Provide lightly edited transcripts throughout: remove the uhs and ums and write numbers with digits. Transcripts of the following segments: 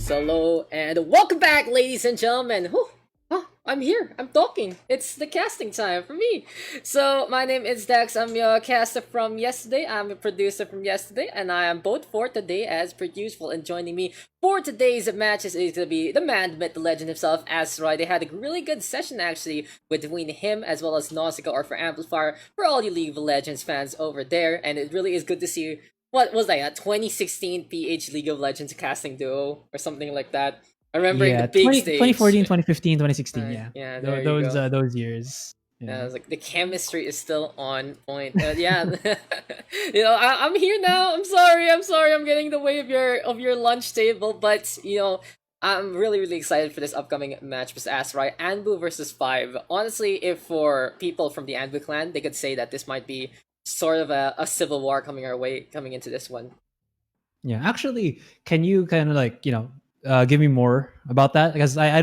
Hello and welcome back, ladies and gentlemen. Whew. I'm here. I'm talking. It's the casting time for me. So my name is Dax. I'm your caster from yesterday. I'm a producer from yesterday, and I am both for today as per usual. And joining me for today's matches is gonna be the man, the legend himself, Asurai. They had a really good session actually between him as well as Nausicaa or for Amplifier for all you League of Legends fans over there, and it really is good to see what was that, a 2016 PH League of Legends casting duo or something like that. I remembering the Yeah, big 20, stage. 2014, 2015, 2016. Right, Yeah, yeah, there you go. those years. Yeah, I Yeah. was like, the chemistry is still on point. Yeah, I'm here now. I'm sorry. I'm getting in the way of your lunch table, but I'm really excited for this upcoming match with Asurai, ANBU versus fiVe. Honestly, if for people from the ANBU clan, they could say that this might be sort of a civil war coming our way coming into this one. Yeah, actually, can you kind of like give me more about that? Because I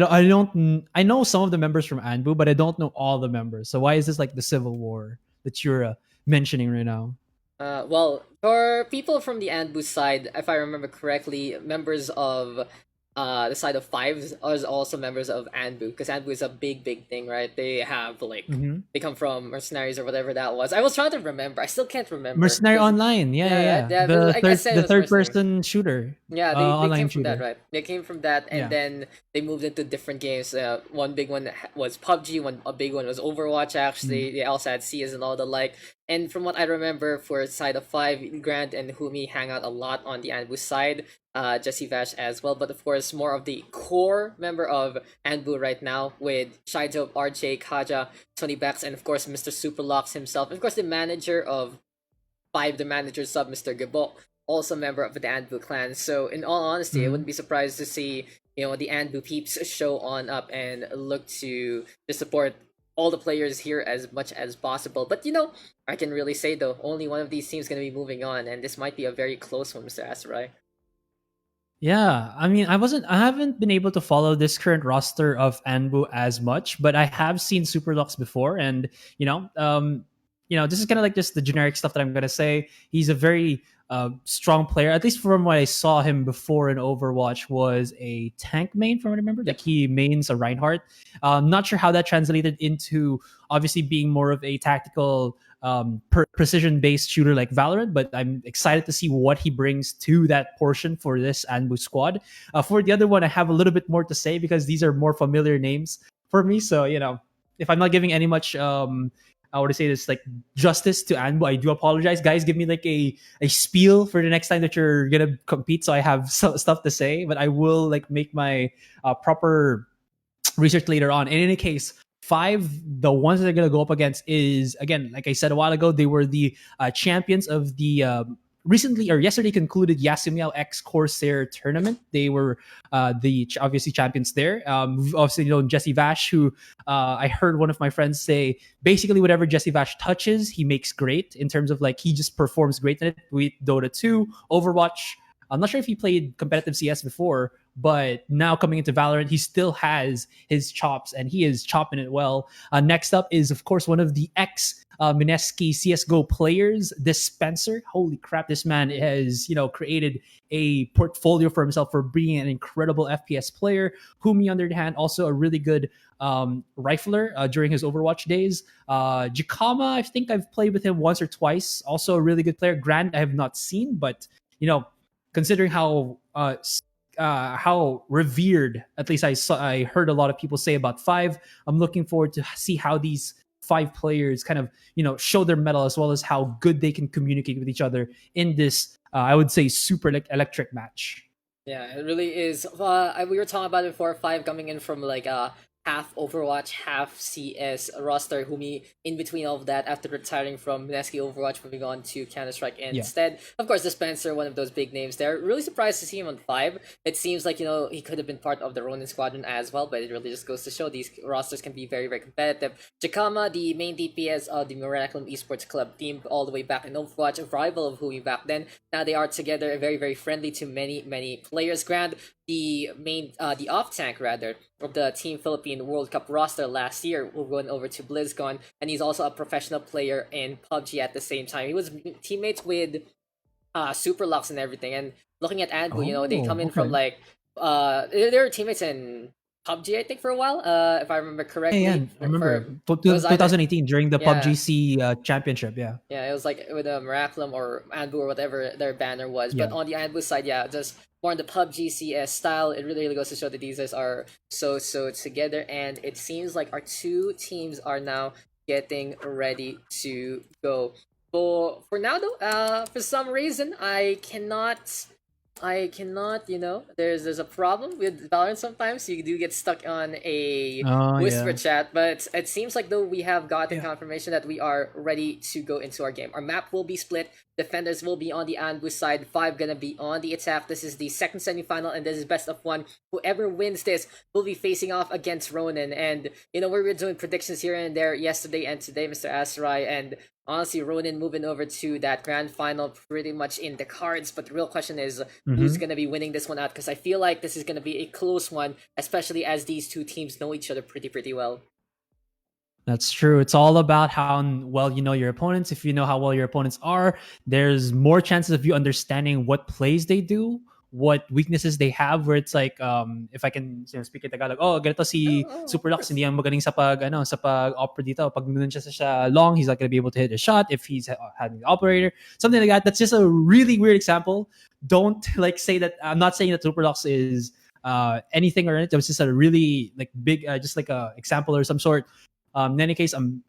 know some of the members from Anbu, but I don't know all the members. So why is this like the civil war that you're mentioning right now? Well, for people from the Anbu side, if I remember correctly, members of the side of fiVe are also members of Anbu, because Anbu is a big thing, right? They have like Mm-hmm. they come from mercenaries or whatever that was. I was trying to remember. I still can't remember Mercenary because Online, yeah, yeah, but the I said it the was third mercenaries. person shooter, Yeah, they came online from that, shooter. right? They came from that, and Yeah. then they moved into different games. One big one was PUBG. One a big one was Overwatch. Mm. Actually, they also had CS and all the like. And from what I remember, for side of fiVe, Grant and Humi hang out a lot on the Anbu side. Jesse Vash as well, but of course, more of the core member of Anbu right now with Shido, RJ, Kaja, Tony Bax, and of course, Mr. Superlocks himself. And of course, the manager of five, the manager sub, Mr. Gabok, also member of the Anbu clan. So, in all honesty, I Mm-hmm. wouldn't be surprised to see the Anbu peeps show on up and look to support all the players here as much as possible. But I can really say though, only one of these teams going to be moving on, and this might be a very close one, Mr. Asurai. Yeah, I mean, I haven't been able to follow this current roster of Anbu as much, but I have seen Superlux before, and you know, um, this is kind of like just the generic stuff that I'm gonna say. He's a very strong player, at least from what I saw him before in Overwatch. Was a tank main, from what I remember. Like Yep. he mains a Reinhardt. Not sure how that translated into obviously being more of a tactical precision based shooter like Valorant, but I'm excited to see what he brings to that portion for this Anbu squad. For the other one, I have a little bit more to say because these are more familiar names for me. So, if I'm not giving any much, I would say this like justice to Anbu, I do apologize. Guys, give me like a spiel for the next time that you're going to compete so I have stuff to say, but I will like make my proper research later on. In any case, five, the ones that they're going to go up against is, again, like I said a while ago, they were the champions of the recently or yesterday concluded Yasumiao X Corsair tournament. They were obviously champions there. Obviously, Jesse Vash, who I heard one of my friends say, basically whatever Jesse Vash touches, he makes great in terms of like he just performs great in it. With Dota 2, Overwatch. I'm not sure if he played competitive CS before, but now coming into Valorant, he still has his chops and he is chopping it well. Next up is, of course, one of the ex Mineski CSGO players, Dispenser. Holy crap, this man has, created a portfolio for himself for being an incredible FPS player. Humi, on the other hand, also a really good rifler during his Overwatch days. Jikama, I think I've played with him once or twice. Also a really good player. Grant, I have not seen, but, considering how revered, at least I heard a lot of people say about five. I'm looking forward to see how these five players kind of show their mettle as well as how good they can communicate with each other in this I would say super electric match. Yeah, it really is. We were talking about it before. Five coming in from like half Overwatch, half CS roster. Humi in between all of that after retiring from Mineski Overwatch, moving on to Counter Strike Yeah. instead. Of course, Dispenser, one of those big names there. Really surprised to see him on five. It seems like he could have been part of the Ronin squadron as well, but it really just goes to show these rosters can be very competitive. Jakama, the main DPS of the Miraculum Esports Club team, all the way back in Overwatch, a rival of Humi back then. Now they are together, very friendly to many players. Grant, the off tank rather of the Team Philippine World Cup roster last year, will going over to BlizzCon, and he's also a professional player in PUBG at the same time. He was teammates with Superlux and everything, and looking at ANBU, they come in from Okay. like they were teammates in PUBG, I think, for a while. If I remember Yeah, correctly, I remember for it was either 2018 during the yeah. PUBG C championship. Yeah, Yeah, it was like with Miraculum or ANBU or whatever their banner was. But yeah. on the ANBU side, yeah, just more on the PUBG CS style, it really goes to show that these guys are so together. And it seems like our two teams are now getting ready to go. For now though, for some reason I cannot, there's a problem with Valorant sometimes. You do get stuck on a Oh whisper yeah, chat, but it seems like though we have gotten yeah. confirmation that we are ready to go into our game. Our map will be split. Defenders will be on the ANBU side. fiVe gonna be on the attack. This is the second semifinal, and this is best of one. Whoever wins this will be facing off against Ronin. And we were doing predictions here and there yesterday and today, Mr. Asurai, and honestly, Ronin moving over to that grand final pretty much in the cards. But the real question is who's Mm-hmm. going to be winning this one out? Because I feel like this is going to be a close one, especially as these two teams know each other pretty well. That's true. It's all about how well you know your opponents. If you know how well your opponents are, there's more chances of you understanding what plays they do, what weaknesses they have. Where it's like, if I can speak in Tagalog, oh, ganito si Oh, of Superlux, course. hindi yan magaling sa pag-opera dito. Pag minun siya long, he's not gonna be able to hit a shot if he's having the operator. Something like that. That's just a really weird example. Don't like say that. I'm not saying that Superlux is anything or anything. It was just a really like big, just like a example or some sort. In any case, I'm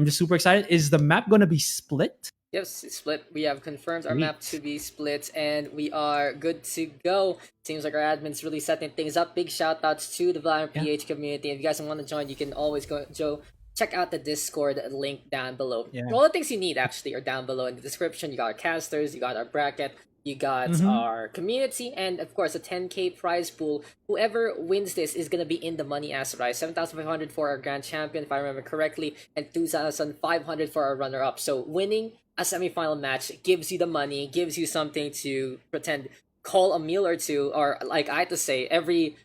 just super excited. Is the map going to be split? Yes, it's split. We have confirmed our map to Sweet. be split, and we are good to go. Seems like our admin's really setting things up. Big shout outs to the Valorant Yeah. PH community. If you guys want to join, you can always check out the Discord link down below. Yeah. All the things you need actually are down below in the description. You got our casters, you got our bracket, you got Mm-hmm. our community, and of course a 10k prize pool. Whoever wins this is gonna be in the money as right. 7,500 for our grand champion, if I remember correctly, and 2,500 for our runner up. So winning a semi-final match gives you the money, gives you something to pretend call a meal or two, or like I had to say, every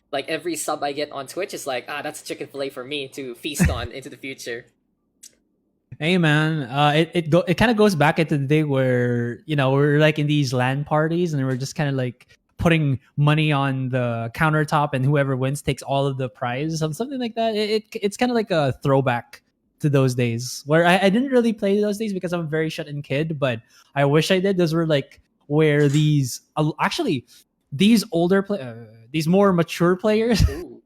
sub I get on Twitch is like, that's chicken fillet for me to feast on into the future. Hey man, it kind of goes back into the day where we're like in these LAN parties and we're just kind of like putting money on the countertop and whoever wins takes all of the prize, something like that. It's kind of like a throwback to those days where I didn't really play those days because I'm a very shut-in kid, but I wish I did. Those were like where these actually these these more mature players Ooh.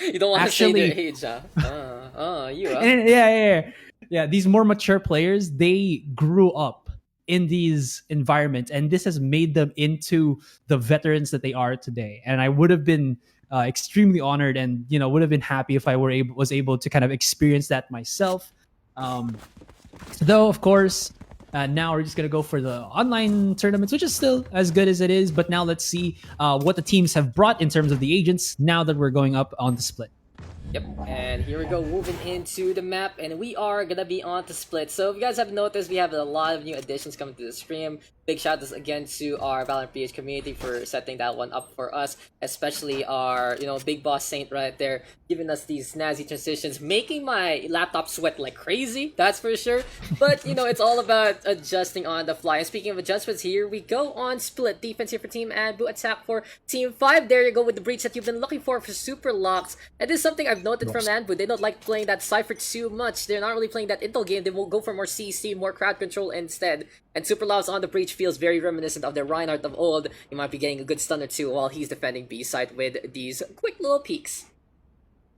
You don't want to say their actually age, huh? You, huh? and yeah, these more mature players, they grew up in these environments and this has made them into the veterans that they are today. And I would have been extremely honored and would have been happy if I was able to kind of experience that myself. Though of course, now we're just gonna go for the online tournaments, which is still as good as it is. But now let's see what the teams have brought in terms of the agents now that we're going up on the split. Yep, and here we go, moving into the map, and we are gonna be on to split. So if you guys have noticed, we have a lot of new additions coming to the stream. Big shout outs again to our Valorant PH community for setting that one up for us, especially our, big boss Saint right there, giving us these snazzy transitions, making my laptop sweat like crazy, that's for sure. But, it's all about adjusting on the fly. And speaking of adjustments, here we go on split. Defense here for Team ANBU, attack for Team 5. There you go with the breach that you've been looking for Super Locks. And this is something I've noted from ANBU. They don't like playing that Cypher too much. They're not really playing that Intel game. They will go for more CC, more crowd control instead. And Super Locks on the breach feels very reminiscent of the Reinhardt of old. You might be getting a good stun or two while he's defending B side with these quick little peeks.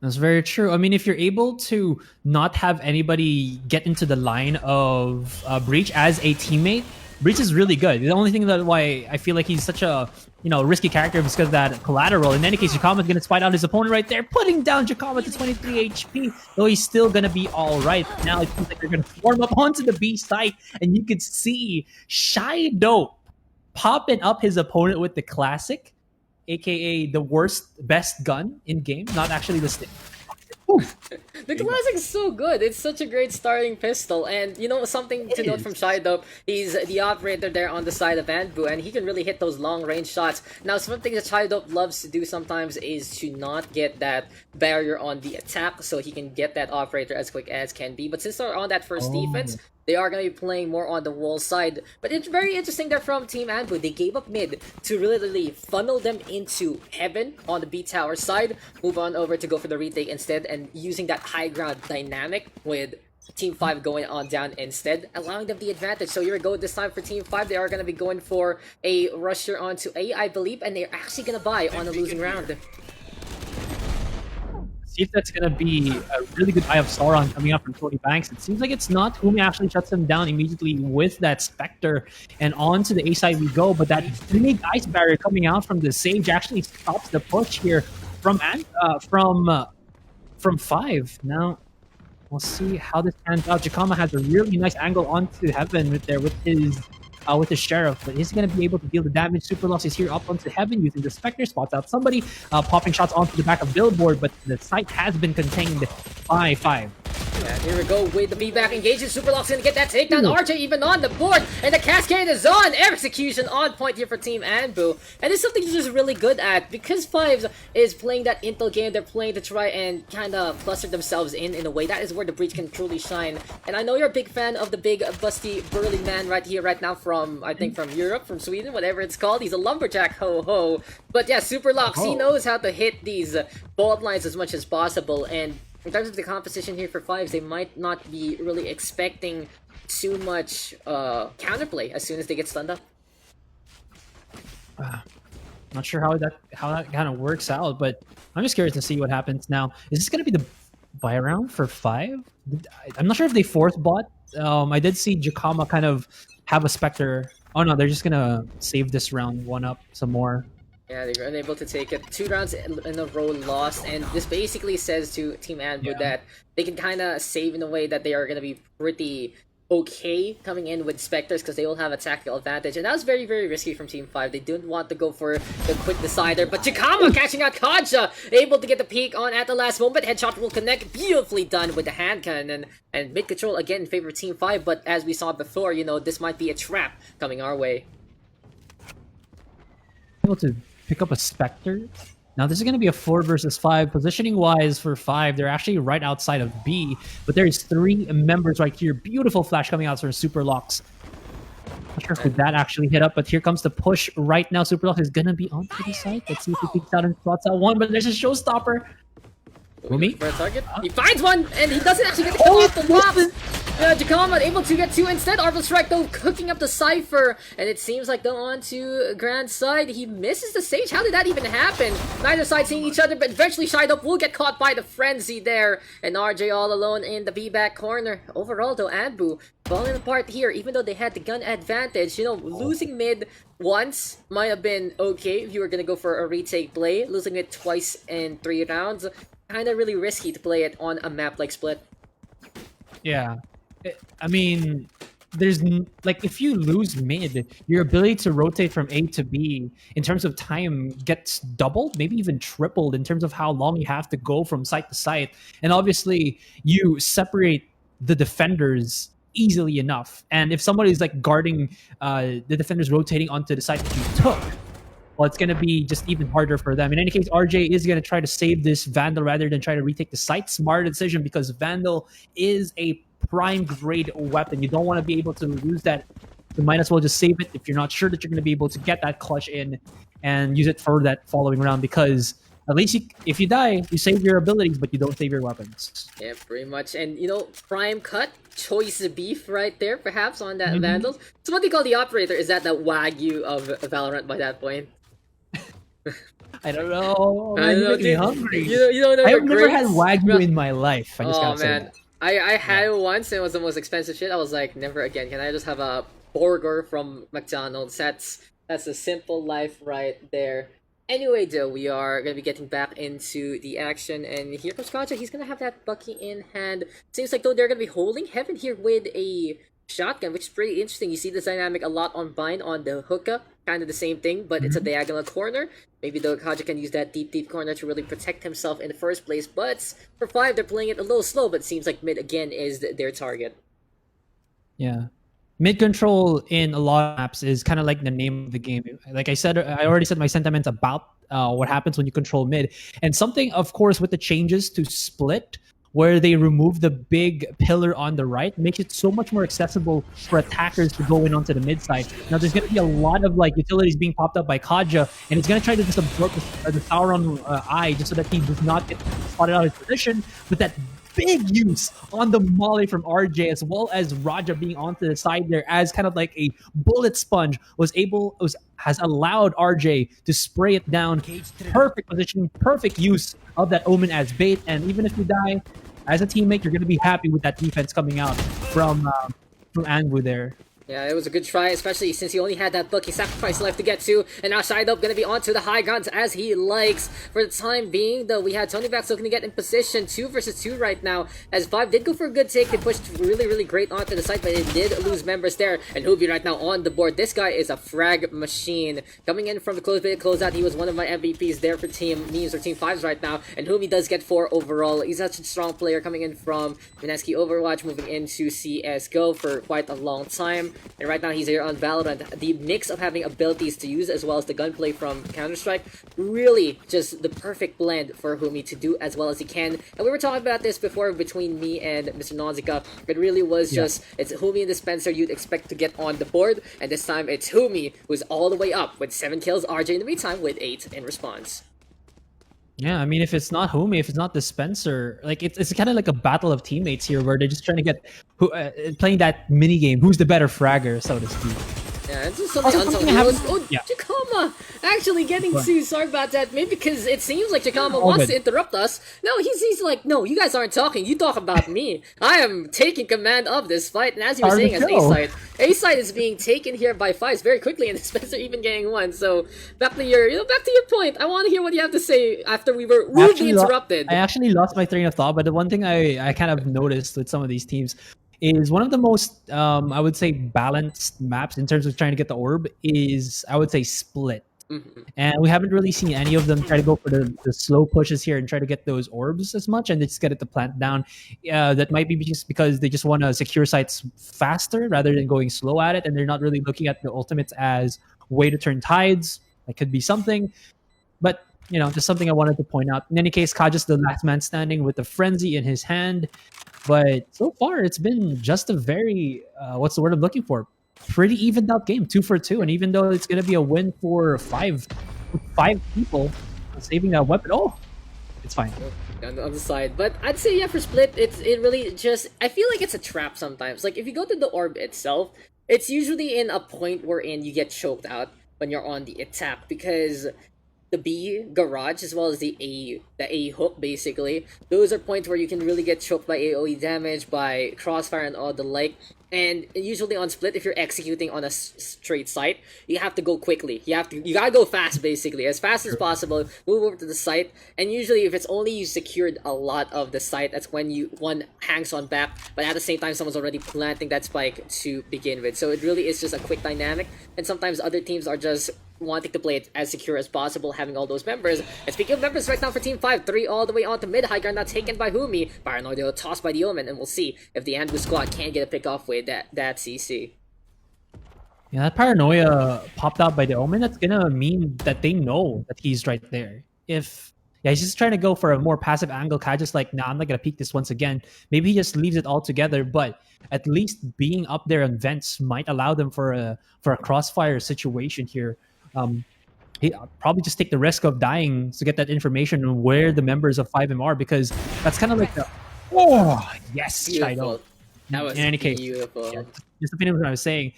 That's very true. I mean, if you're able to not have anybody get into the line of Breach as a teammate, Breach is really good. The only thing that why I feel like he's such a risky character is because of that collateral. In any case, Jakama's gonna spite out his opponent right there, putting down Jakama to 23 HP. Though he's still gonna be all right. Now it seems like they're gonna form up onto the B site, and you could see Shy Dope popping up his opponent with the classic, aka the best gun in game, not actually the stick. The classic's so good. It's such a great starting pistol. And something to note from Shidope, he's the operator there on the side of ANBU, and he can really hit those long range shots. Now, something that Shidope loves to do sometimes is to not get that barrier on the attack, so he can get that operator as quick as can be. But since they're on that first defense, they are going to be playing more on the wall side. But it's very interesting that from Team ANBU, they gave up mid to really funnel them into heaven on the B tower side, move on over to go for the retake instead, and using that high ground dynamic with Team 5 going on down instead, allowing them the advantage. So here we go this time for Team 5. They are going to be going for a rusher onto A, I believe, and they're actually going to buy on a losing round. See if that's going to be a really good Eye of Sauron coming up from Tony Banks. It seems like it's not. Umi actually shuts him down immediately with that Spectre, and on to the A side we go. But that big ice barrier coming out from the Sage actually stops the push here from five. Now we'll see how this pans out. Jakama has a really nice angle onto Heaven with his Sheriff, but is he going to be able to deal the damage? Superloss is here up onto Heaven using the Spectre, spots out somebody, popping shots onto the back of Billboard, but the site has been contained by five. And here we go with the feedback engagement. Superlock's gonna get that takedown. RJ even on the board, and the cascade is on. Execution on point here for Team ANBU. And it's something he's just really good at, because fiVe is playing that intel game. They're playing to try and kind of cluster themselves in a way. That is where the breach can truly shine. And I know you're a big fan of the big, busty, burly man right here, right now from, I think, from Europe, from Sweden, whatever it's called. He's a lumberjack, ho. But yeah, Superlocks, he knows how to hit these fault lines as much as possible. And in terms of the composition here for fives, they might not be really expecting too much counterplay as soon as they get stunned up. Not sure how that kind of works out, but I'm just curious to see what happens now. Is this going to be the buy round for five? I'm not sure if they force bought. I did see Jakama kind of have a Spectre. Oh no, they're just going to save this round one up some more. Yeah, they were unable to take it. 2 rounds in a row lost, and this basically says to Team ANBU that they can kind of save in a way that they are going to be pretty okay coming in with Spectres, because they will have a tactical advantage. And that was very risky from Team 5. They didn't want to go for the quick decider, but Jakama catching out Kaja, able to get the peek on at the last moment. Headshot will connect, beautifully done with the hand cannon, and mid control again in favor of Team 5. But as we saw before, you know, this might be a trap coming our way. Able to pick up a Spectre. Now this is going to be a 4 versus 5. Positioning wise for 5, they're actually right outside of B, but there's 3 members right here. Beautiful flash coming out from Superlocks. Not sure if that actually hit up, but here comes the push right now. Superlocks is going to be onto the side. Let's see if he peeks out and spots out one, but there's a showstopper. Umi? For a target. He finds one, and he doesn't actually get the kill off the box. Jakama able to get 2 instead. Arbal Strike though cooking up the Cypher, and it seems like they're on to Grand side. He misses the Sage. How did that even happen? Neither side seeing each other, but eventually Shied Up will get caught by the Frenzy there, and RJ all alone in the B-back corner. Overall though, ANBU falling apart here, even though they had the gun advantage. You know, losing mid once might have been okay if you were gonna go for a retake play. Losing it twice in 3 rounds, kind of really risky to play it on a map like Split. Yeah. I mean, there's like, if you lose mid, your ability to rotate from A to B in terms of time gets doubled, maybe even tripled in terms of how long you have to go from site to site. And obviously, you separate the defenders easily enough. And if somebody's like guarding the defenders rotating onto the site that you took, well, it's going to be just even harder for them. In any case, RJ is going to try to save this Vandal rather than try to retake the site. Smart decision, because Vandal is a prime grade weapon. You don't want to be able to lose that. You might as well just save it if you're not sure that you're going to be able to get that clutch in and use it for that following round, because at least if you die, you save your abilities, but you don't save your weapons. Yeah, pretty much. And, you know, prime cut, choice beef right there, perhaps, on that Vandals. So what they call the operator, is that the Wagyu of Valorant by that point? I don't know. I know, make me hungry. You don't know. I've never had Wagyu in my life. I just gotta say that. I had it once, and it was the most expensive shit. I was like, never again. Can I just have a burger from McDonald's? That's a simple life right there. Anyway, though, we are going to be getting back into the action, and here comes Kaja. He's going to have that Bucky in hand. Seems like, though, they're going to be holding Heaven here with a shotgun, which is pretty interesting. You see this dynamic a lot on Bind on the hookah. Kind of the same thing, but it's a diagonal corner. Maybe though Kaja can use that deep corner to really protect himself in the first place. But for 5, they're playing it a little slow, but it seems like mid again is their target. Yeah. Mid control in a lot of maps is kind of like the name of the game. Like I said, I already said my sentiments about what happens when you control mid. And something, of course, with the changes to Split, where they remove the big pillar on the right, makes it so much more accessible for attackers to go in onto the mid side. Now there's going to be a lot of like utilities being popped up by Kaja, and he's going to try to just absorb the Sauron eye just so that he does not get spotted out of his position. But that big use on the molly from RJ, as well as Raja being onto the side there as kind of like a bullet sponge, has allowed RJ to spray it down. Perfect positioning, perfect use of that Omen as bait, and even if you die as a teammate, you're going to be happy with that defense coming out from ANBU there. Yeah, it was a good try, especially since he only had that Bucky sacrifice left to get to, and now Shido gonna be onto the high ground as he likes. For the time being, though, we had Tony Daks looking to get in position 2 versus 2 right now, as fiVe did go for a good take. They pushed really great onto the side, but it did lose members there, and Hubi right now on the board. This guy is a frag machine. Coming in from the closeout, he was one of my MVPs there for Team Memes or Team 5s right now, and Hubi does get 4 overall. He's such a strong player coming in from Mineski Overwatch, moving into CSGO for quite a long time. And right now he's here on Valorant. The mix of having abilities to use as well as the gunplay from Counter-Strike, really just the perfect blend for Humi to do as well as he can. And we were talking about this before between me and Mr. Nausicaa. It really was just, it's Humi and Dispenser you'd expect to get on the board, and this time it's Humi who's all the way up with 7 kills, RJ in the meantime with 8 in response. Yeah, I mean, if it's not Humi, if it's not Dispenser, like it's kind of like a battle of teammates here, where they're just trying to get playing that mini game. Who's the better fragger, so to speak? Yeah, it's just something unsung heroes. Oh, yeah. Chikama actually getting to. Sorry about that. Maybe because it seems like Chikama wants to interrupt us. No, he's like, no, you guys aren't talking. You talk about me. I am taking command of this fight. And as you were saying, as A-side is being taken here by fiVe very quickly, and Spencer even getting 1. So back to your point. I want to hear what you have to say after we were rudely interrupted. I actually lost my train of thought, but the one thing I kind of noticed with some of these teams is one of the most, I would say, balanced maps in terms of trying to get the orb is, I would say, Split. Mm-hmm. And we haven't really seen any of them try to go for the slow pushes here and try to get those orbs as much, and they just get it to plant down. That might be just because they just want to secure sites faster rather than going slow at it, and they're not really looking at the ultimates as way to turn tides. That could be something. But, you know, just something I wanted to point out. In any case, Kaja's the last man standing with the Frenzy in his hand. But so far, it's been just a very, what's the word I'm looking for? Pretty evened out game, 2 for 2. And even though it's going to be a win for 5 people saving that weapon, it's fine. On the side. But I'd say, yeah, for Split, it really just, I feel like it's a trap sometimes. Like, if you go to the orb itself, it's usually in a point wherein you get choked out when you're on the attack, because the B garage as well as the A hook, basically, those are points where you can really get choked by AoE damage, by crossfire and all the like. And usually on Split, if you're executing on a straight site, you have to go quickly. You gotta go fast, basically, as fast as possible. Move over to the site, and usually if it's only you secured a lot of the site, that's when one hangs on back. But at the same time, someone's already planting that spike to begin with. So it really is just a quick dynamic. And sometimes other teams are just wanting to play it as secure as possible, having all those members. And speaking of members, right now for Team 5, 3 all the way on to mid. High ground now taken by Humi. Paranoid tossed by the Omen, and we'll see if the ANBU squad can get a pick off with that CC. Yeah, that paranoia popped out by the Omen. That's gonna mean that they know that he's right there. He's just trying to go for a more passive angle. Kai just like, nah, I'm not gonna peek this once again. Maybe he just leaves it all together, but at least being up there on vents might allow them for a crossfire situation here. He probably just take the risk of dying to get that information on where the members of FiVe are, because that's kind of like the yes, Shido. That was in any case, beautiful. Yeah, just to finish what I was saying,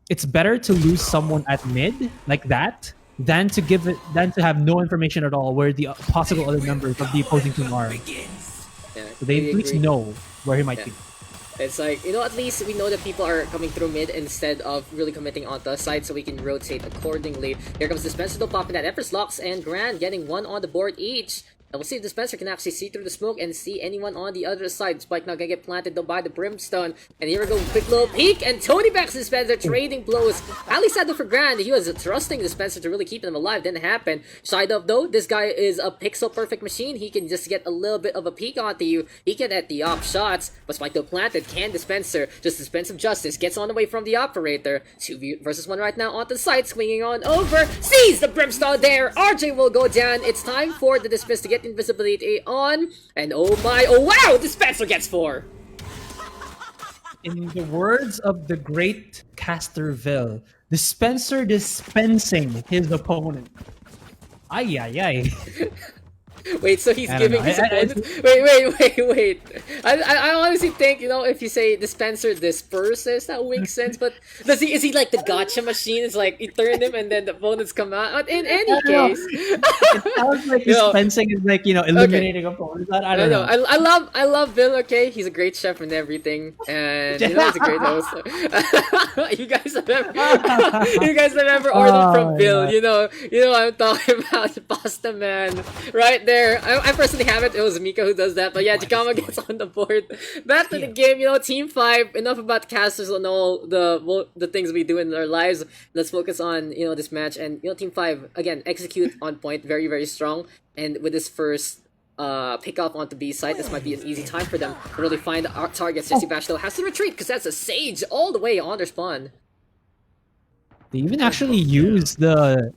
it's better to lose someone at mid like that than to have no information at all where the possible other members of the opposing team are. Yeah, so they at least know where he might be. It's like, you know, at least we know that people are coming through mid instead of really committing onto the side, so we can rotate accordingly. Here comes Dispenser, though, popping that Empress Locks and Grand getting 1 on the board each. And we'll see if Dispenser can actually see through the smoke and see anyone on the other side. Spike now gonna get planted though by the Brimstone. And here we go, quick little peek, and Tony backs Dispenser, trading blows. Ali said though for Grand, he was trusting Dispenser to really keep him alive. Didn't happen. Side up though, this guy is a pixel perfect machine. He can just get a little bit of a peek onto you. He can at the op shots, but Spike though planted. Can Dispenser just dispense of justice? Gets on away from the operator. 2 versus 1 right now onto the side, swinging on over. Sees the Brimstone there. RJ will go down. It's time for the Dispense to get get invisibility on, and oh my, oh wow, Dispenser gets 4. In the words of the great Casterville, Dispenser dispensing his opponent. Ay, ay, ay. Wait, so he's I don't giving know. his opponent? Wait. I honestly think, if you say Dispenser disperses, that makes sense, but is he like the gotcha machine? It's like, you turn him and then the opponents come out? But in any case... It sounds like dispensing is like, eliminating opponents. I don't know. I love Bill, okay? He's a great chef and everything, and he's a great host. you guys have ever ordered from Bill, you know what I'm talking about, Pasta Man, right there. I personally haven't. It was Mika who does that, but yeah, Chikama gets on the board. Back to the game, Team 5. Enough about casters and all the things we do in our lives. Let's focus on this match, and Team 5 again execute on point, very very strong. And with this first pick up onto B side, this might be an easy time for them to really find our targets. Jesse Bash though has to retreat because that's a Sage all the way on their spawn. They even actually use the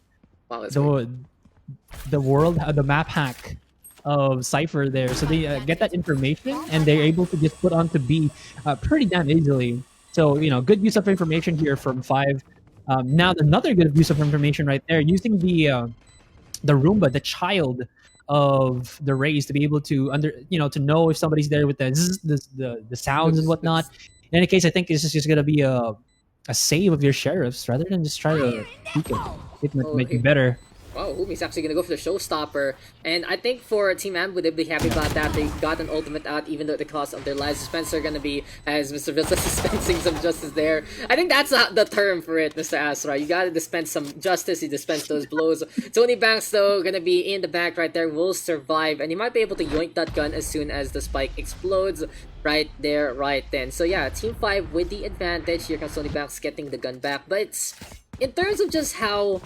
map hack of Cypher there, so they get that information and they're able to just put onto B pretty damn easily. So good use of information here from fiVe. Now another good use of information right there, using the Roomba, the child of the Rays, to be able to to know if somebody's there with the sounds and whatnot. In any case, I think this is just gonna be a save of your sheriffs rather than just try to peek it. It might be better. Wow, Umi's actually gonna go for the showstopper, and I think for Team ANBU, they'll be happy about that. They got an ultimate out, even though at the cost of their lives. Dispenser gonna be, as Mr. Villa dispensing some justice there. I think that's the term for it, Mr. Asurai. You gotta dispense some justice, you dispense those blows. Tony Banks, though, gonna be in the back right there, will survive, and he might be able to yoink that gun as soon as the spike explodes. Right there, right then. So yeah, Team 5 with the advantage. Here comes Tony Banks getting the gun back, but it's, in terms of just how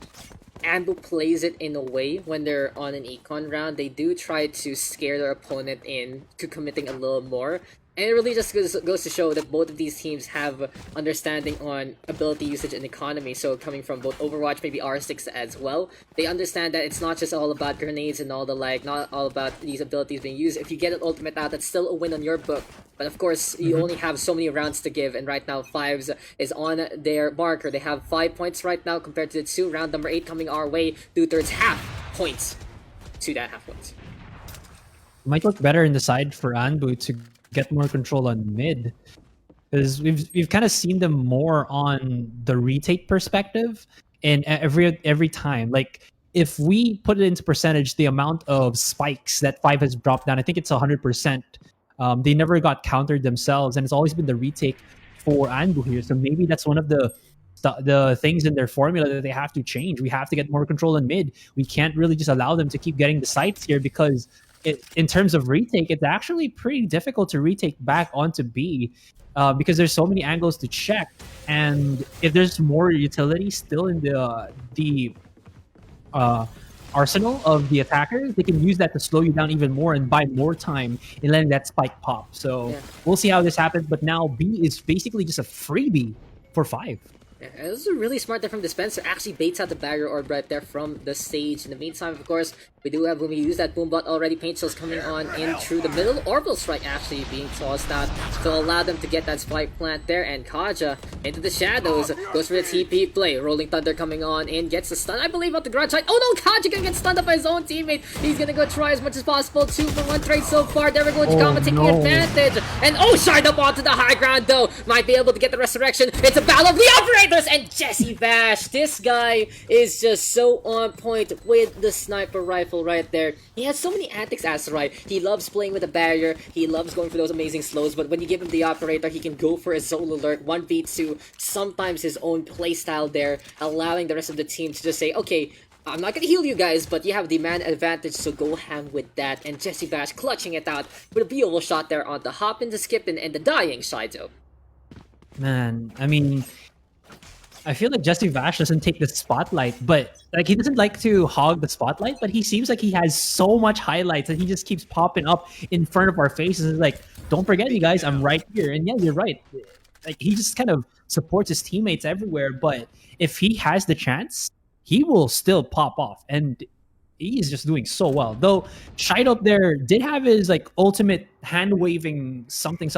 ANBU plays it in a way when they're on an econ round, they do try to scare their opponent into committing a little more. And it really just goes to show that both of these teams have understanding on ability usage and economy. So coming from both Overwatch, maybe R6 as well, they understand that it's not just all about grenades and all the not all about these abilities being used. If you get an ultimate out, that's still a win on your book. But of course, you only have so many rounds to give, and right now fiVe's is on their marker. They have 5 points right now compared to the 2. Round number 8 coming our way, 2/3 half points to that half points. Might look better in the side for ANBU to get more control on mid, because we've kind of seen them more on the retake perspective, and every time, like, if we put it into percentage, the amount of spikes that fiVe has dropped down, I think it's 100%. They never got countered themselves, and it's always been the retake for ANBU here. So maybe that's one of the things in their formula that they have to change. We have to get more control in mid. We can't really just allow them to keep getting the sites here, because in terms of retake, it's actually pretty difficult to retake back onto B, because there's so many angles to check. And if there's more utility still in the arsenal of the attackers, they can use that to slow you down even more and buy more time in letting that spike pop. So we'll see how this happens. But now B is basically just a freebie for fiVe. Yeah, this is really smart there from Dispenser. Actually baits out the barrier orb right there from the stage. In the meantime, of course, we do have, when we use that boombot already, paint shells coming on in through the middle. Orbital strike actually being tossed out to allow them to get that spike plant there. And Kaja into the shadows, goes for the TP play. Rolling Thunder coming on in, gets the stun, I believe, out the garage side. Oh no, Kaja gonna get stunned up by his own teammate. He's gonna go try as much as possible. 2-for-1 trade so far. There we go, Chikama taking advantage. And shard up onto the high ground though. Might be able to get the resurrection. It's a battle of the operators, and Jesse Bash, this guy is just so on point with the sniper rifle right there. He has so many antics, Asurai. He loves playing with the barrier, he loves going for those amazing slows, but when you give him the operator, he can go for a Zol alert, 1v2, sometimes his own playstyle there, allowing the rest of the team to just say, okay, I'm not gonna heal you guys, but you have the man advantage, so go ham with that. And Jesse Bash clutching it out with a beautiful shot there on the hop and the skip and the dying Shido. Man, I mean, I feel like Jesse Bash doesn't take the spotlight, but like, he doesn't like to hog the spotlight, but he seems like he has so much highlights that he just keeps popping up in front of our faces. It's like, don't forget me guys, I'm right here. And yeah, you're right. Like, he just kind of supports his teammates everywhere, but if he has the chance, he will still pop off. And he's just doing so well. Though Shide up there did have his like ultimate hand waving something,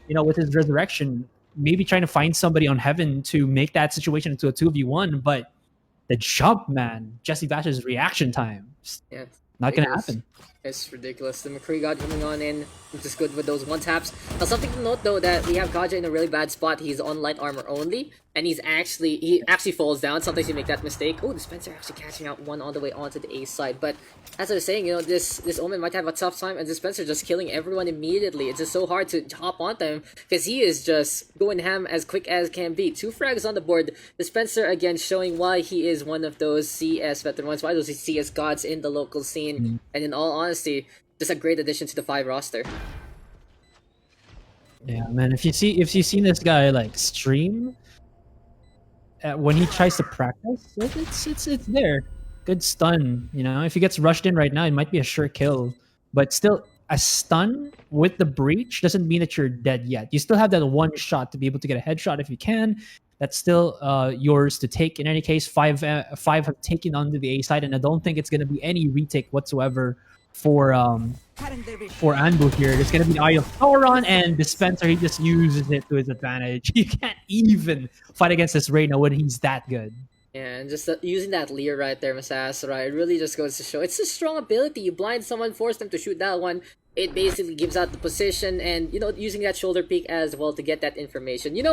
with his resurrection, maybe trying to find somebody on heaven to make that situation into a 2v1, but the jump, man, Jesse Bash's reaction time, Yeah, not gonna happen. It's ridiculous. The McCree God coming on in, which is good with those one taps. Now, something to note though that we have Kaja in a really bad spot. He's on light armor only, and he actually falls down. Sometimes you make that mistake. Oh, Dispenser actually catching out one all the way onto the A side. But as I was saying, this Omen might have a tough time, and Dispenser just killing everyone immediately. It's just so hard to hop onto him because he is just going ham as quick as can be. 2 frags on the board. Dispenser again showing why he is one of those CS veterans, why those CS gods in the local scene, and in all honesty, just a great addition to the FIVE roster. Yeah, man. If you've seen this guy like stream, when he tries to practice, it's there. Good stun. If he gets rushed in right now, it might be a sure kill. But still, a stun with the breach doesn't mean that you're dead yet. You still have that one shot to be able to get a headshot if you can. That's still yours to take. In any case, five have taken onto the A side, and I don't think it's going to be any retake whatsoever for ANBU here. There's going to be Eye of Sauron, and Dispenser, he just uses it to his advantage. You can't even fight against this Reyna when he's that good. Yeah, and just using that Leer right there, Asurai, it really just goes to show it's a strong ability. You blind someone, force them to shoot that one. It basically gives out the position, and using that shoulder peek as well to get that information. In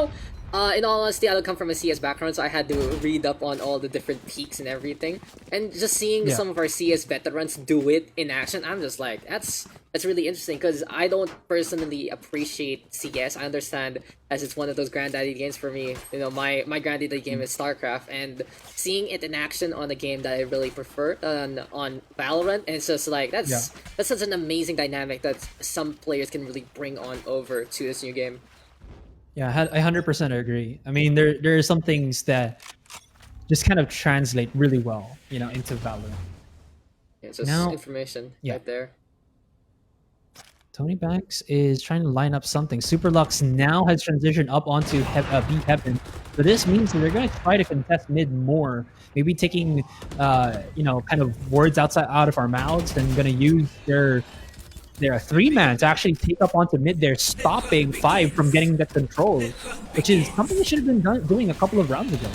all honesty, I don't come from a CS background, so I had to read up on all the different peaks and everything. And just seeing some of our CS veterans do it in action, I'm just like, that's really interesting, because I don't personally appreciate CS. I understand as it's one of those granddaddy games for me. My granddaddy game is StarCraft, and seeing it in action on a game that I really prefer on Valorant, and it's just like that's such an amazing dynamic that some players can really bring on over to this new game. Yeah, I 100% agree. I mean, there are some things that just kind of translate really well, into Valorant. Yeah, it's just information right there. Tony Banks is trying to line up something. Superlux now has transitioned up onto B Heaven. So this means that they're going to try to contest mid more. Maybe taking, kind of words out of our mouths, and going to use their 3-man to actually take up onto mid there, stopping FIVE from getting that control, which is something they should have been doing a couple of rounds ago.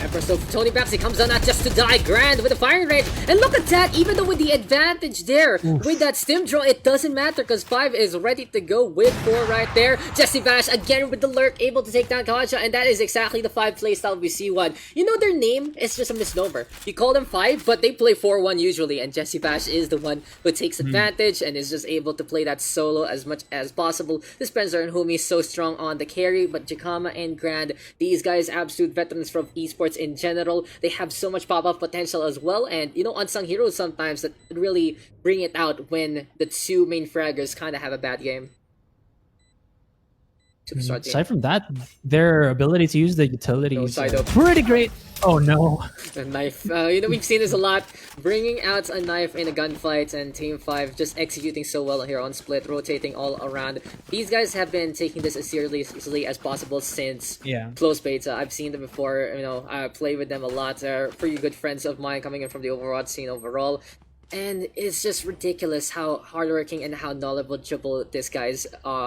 Emperor, so Tony Banks, he comes on not just to die, Grand with a firing range, and look at that, even though with the advantage there, with that stim draw, it doesn't matter, because FIVE is ready to go with 4 right there. Jesse Bash, again with the lurk, able to take down Kaja, and that is exactly the FIVE playstyle we see one. Their name is just a misnomer. You call them FIVE, but they play 4-1 usually, and Jesse Bash is the one who takes advantage, and is just able to play that solo as much as possible. Dispenser and Humi is so strong on the carry, but Jakama and Grand, these guys absolute veterans from esports in general. They have so much pop-up potential as well, and unsung heroes sometimes that really bring it out when the 2 main fraggers kind of have a bad game. Aside from that, their ability to use the utilities pretty great. Oh no. A knife. We've seen this a lot. Bringing out a knife in a gunfight, and Team 5 just executing so well here on split, rotating all around. These guys have been taking this as seriously as possible since close beta. I've seen them before. I play with them a lot. They're pretty good friends of mine coming in from the Overwatch scene overall. And it's just ridiculous how hardworking and how knowledgeable these guys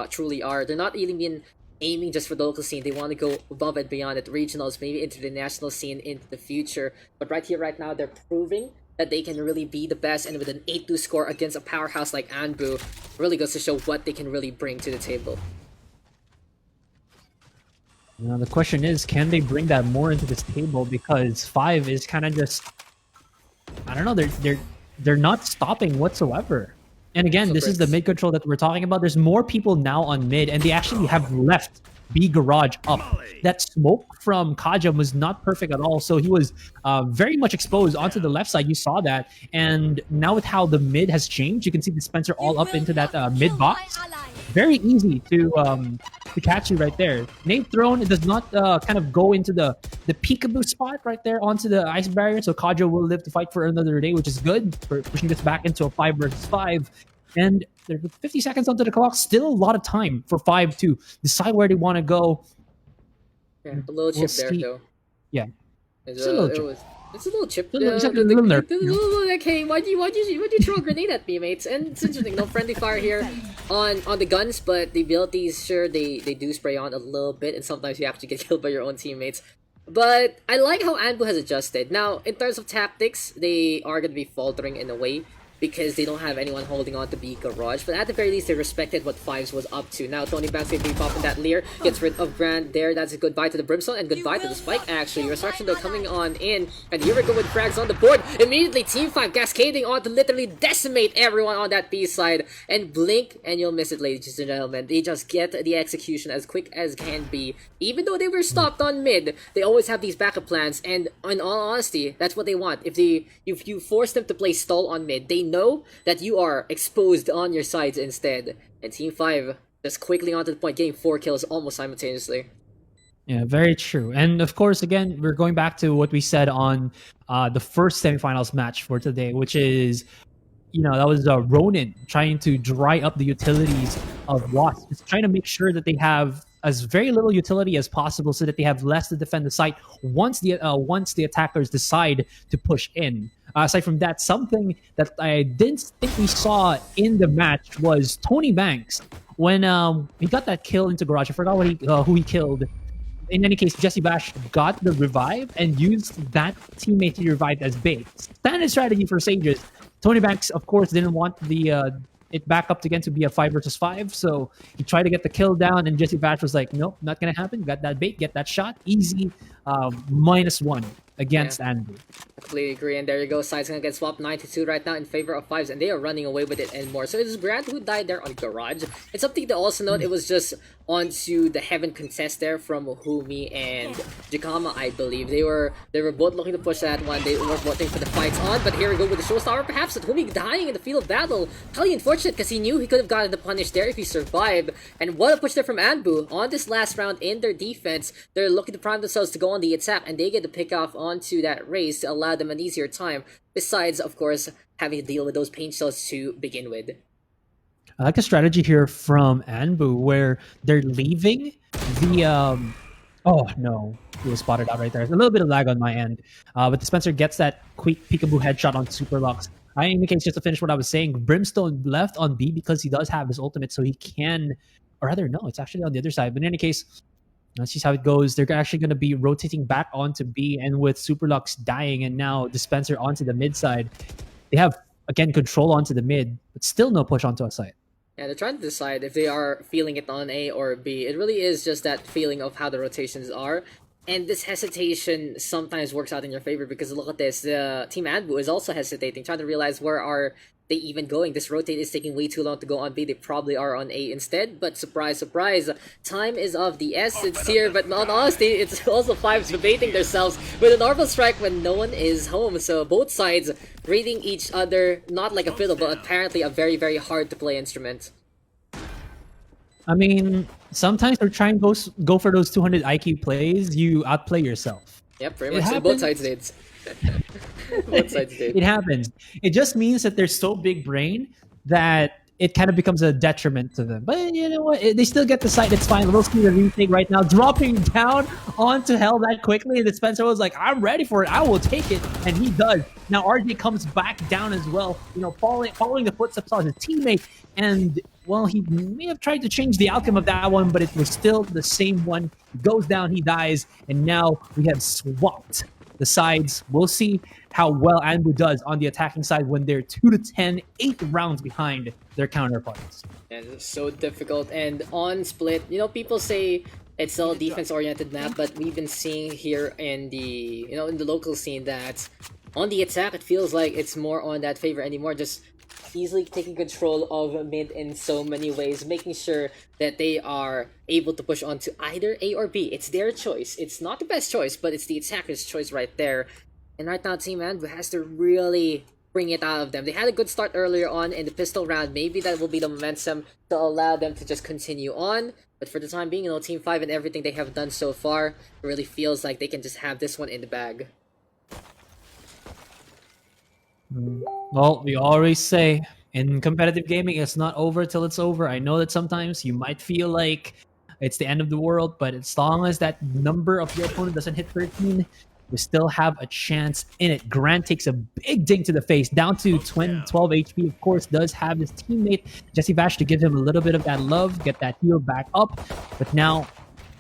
truly are. They're not even aiming just for the local scene. They want to go above and beyond at regionals, maybe into the national scene into the future. But right here, right now, they're proving that they can really be the best. And with an 8-2 score against a powerhouse like ANBU, really goes to show what they can really bring to the table. Now the question is, can they bring that more into this table? Because FIVE is kind of just, I don't know, they're not stopping whatsoever. And again, this is the mid control that we're talking about. There's more people now on mid, and they actually have left B garage up. That smoke from Kaja was not perfect at all, so he was very much exposed onto the left side. You saw that, and now with how the mid has changed, you can see Dispenser all up into that mid box. Very easy to catch you right there. Name thrown, it does not kind of go into the peekaboo spot right there onto the ice barrier, so Kaja will live to fight for another day, which is good for pushing this back into a 5 versus 5. And there's 50 seconds onto the clock, still a lot of time for FIVE to decide where they want to go. Yeah, a little chip there, though. Yeah. It was It's a little chip. It's a little nerf. Like, hey, why'd you throw a grenade at me, mates? And it's interesting, no friendly fire here on the guns, but the abilities, sure, they do spray on a little bit, and sometimes you have to get killed by your own teammates. But I like how ANBU has adjusted. Now, in terms of tactics, they are going to be faltering in a way, because they don't have anyone holding on to B Garage. But at the very least, they respected what fiVe was up to. Now, Tony Banks going to be popping that Leer, gets rid of Brand there. That's a goodbye to the Brimstone and goodbye to the Spike, actually. Resurrection, though, coming on in. And here we go with frags on the board. Immediately, Team 5 cascading on to literally decimate everyone on that B side. And blink, and you'll miss it, ladies and gentlemen. They just get the execution as quick as can be. Even though they were stopped on mid, they always have these backup plans. And in all honesty, that's what they want. If you force them to play stall on mid, they know that you are exposed on your sides instead. And Team 5 just quickly onto the point, getting 4 kills almost simultaneously. Yeah, very true. And of course, again, we're going back to what we said on the first semifinals match for today, which is, that was Ronin trying to dry up the utilities of Wasp. Just trying to make sure that they have as very little utility as possible so that they have less to defend the site once the attackers decide to push in. Aside from that, something that I didn't think we saw in the match was Tony Banks. When he got that kill into Garage, I forgot who he killed. In any case, Jesse Bash got the revive and used that teammate he revived as bait. Standard strategy for Sages. Tony Banks, of course, didn't want it back up again to be a 5 versus 5, so he tried to get the kill down, and Jesse Bash was like, nope, not gonna happen. Got that bait, get that shot, easy, -1 against ANBU. Completely agree, and there you go. Side's gonna get swapped 9-2 right now in favor of fives, and they are running away with it and more. So it is Brand who died there on Garage. It's something to also note, it was just onto the Heaven contest there from Humi and Jakama, I believe. They were both looking to push that one. They were voting for the fights on, but here we go with the showstopper. Perhaps with Humi dying in the field of battle. Highly unfortunate because he knew he could have gotten the punish there if he survived. And what a push there from ANBU. On this last round in their defense, they're looking to prime themselves to go on the attack, and they get to pick off onto that race to allow them an easier time. Besides, of course, having to deal with those pain cells to begin with. I like a strategy here from ANBU where they're leaving the oh no, he was spotted out right there. There's a little bit of lag on my end, but the Spencer gets that quick peekaboo headshot on Superlux. In any case, just to finish what I was saying, Brimstone left on B because he does have his ultimate, so he can, or rather, no, it's actually on the other side. But in any case, let's see how it goes. They're actually going to be rotating back onto B, and with Superlux dying and now Dispenser onto the mid side, they have, again, control onto the mid, but still no push onto a site. Yeah, they're trying to decide if they are feeling it on A or B. It really is just that feeling of how the rotations are. And this hesitation sometimes works out in your favor because look at this. The Team ANBU is also hesitating, trying to realize where are they even going. This rotate is taking way too long to go on B. They probably are on A instead. But surprise, surprise, time is of the essence here. But in honesty, it's also fives debating themselves with a normal strike when no one is home. So both sides reading each other, not like a fiddle, but apparently a very, very hard to play instrument. I mean, sometimes they're trying to go for those 200 IQ plays, you outplay yourself. Yep, pretty much. So both sides did. Both sides did. It happens. It just means that they're so big brain that it kind of becomes a detriment to them. But you know what? They still get the site. It's fine. We'll see the retake right now. Dropping down onto hell that quickly. And Spencer was like, I'm ready for it. I will take it. And he does. Now RJ comes back down as well, following the footsteps of his teammate. And, well, he may have tried to change the outcome of that one, but it was still the same one. He goes down, he dies. And now we have swapped the sides. We'll see how well ANBU does on the attacking side when they're 2-10, 8 rounds behind their counterparts. And it's so difficult. And on split, people say it's all defense-oriented map, but we've been seeing here in the in the local scene that on the attack, it feels like it's more on that favor anymore. Just easily taking control of mid in so many ways, making sure that they are able to push on to either A or B. It's their choice. It's not the best choice, but it's the attacker's choice right there. And right now, Team ANBU has to really bring it out of them. They had a good start earlier on in the pistol round. Maybe that will be the momentum to allow them to just continue on. But for the time being, Team 5 and everything they have done so far, it really feels like they can just have this one in the bag. Well, we always say in competitive gaming, it's not over till it's over. I know that sometimes you might feel like it's the end of the world, but as long as that number of your opponent doesn't hit 13, we still have a chance in it. Grant takes a big ding to the face, down to 12 HP. Of course, does have his teammate Jesse Vash to give him a little bit of that love, get that heal back up. But now,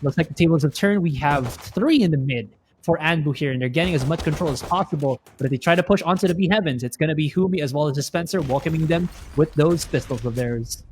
looks like the tables have turned. We have 3 in the mid for ANBU here, and they're getting as much control as possible. But if they try to push onto the B Heavens, it's going to be Humi as well as Dispenser welcoming them with those pistols of theirs.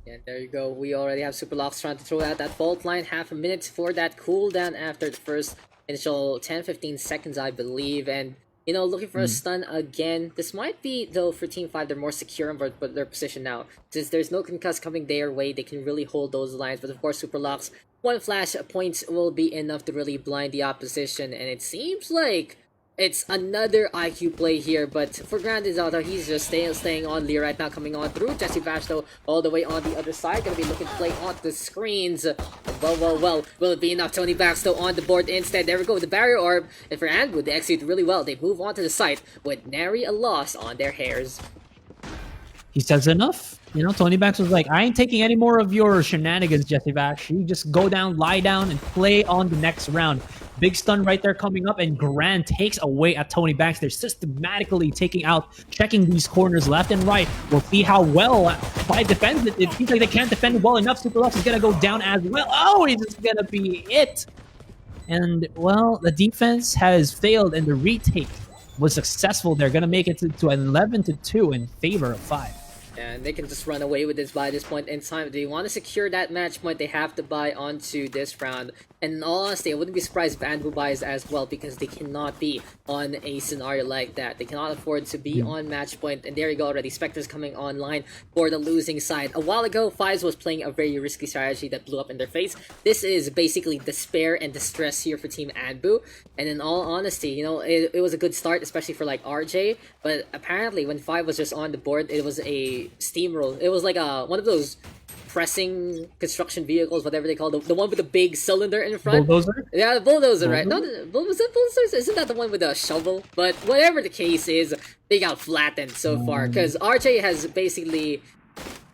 And there you go. We already have Superlocks trying to throw out that fault line. Half a minute for that cooldown after the first initial 10-15 seconds, I believe. And, you know, looking for a stun again. This might be, though, for Team 5, they're more secure in their position now. Since there's no concuss coming their way, they can really hold those lines. But, of course, Superlocks, one flash point will be enough to really blind the opposition. And it seems like it's another IQ play here, but for Grand Zelda, he's just staying on Lee right now, coming on through. Jesse Vash, though, all the way on the other side, gonna be looking to play on the screens. Well, will it be enough? Tony Bax, though, on the board instead. There we go with the barrier orb, and for ANBU, they execute really well. They move on to the site with nary a loss on their hairs. He says enough. You know, Tony Banks was like, I ain't taking any more of your shenanigans, Jesse Vash. You just go down, lie down, and play on the next round. Big stun right there coming up, and Grand takes away at Tony Banks. They're systematically checking these corners left and right. We'll see how well fiVe defends it. It seems like they can't defend it well enough. Superlux is going to go down as well. Oh, it's just going to be it. And, well, the defense has failed, and the retake was successful. They're going to make it to an 11-2 in favor of fiVe. And they can just run away with this by this point in time. If they want to secure that match point, they have to buy onto this round. And in all honesty, I wouldn't be surprised if ANBU buys as well, because they cannot be on a scenario like that. They cannot afford to be on match point. And there you go already. Spectre's coming online for the losing side. A while ago, fiVe was playing a very risky strategy that blew up in their face. This is basically despair and distress here for Team ANBU. And in all honesty, you know, it was a good start, especially for like RJ. But apparently, when fiVe was just on the board, it was a steamroll. It was like one of those pressing construction vehicles, whatever they call the one with the big cylinder in front. Bulldozer? Yeah, the bulldozer, right? No, was it bulldozer? Isn't that the one with the shovel? But whatever the case is, they got flattened so far, because RJ has basically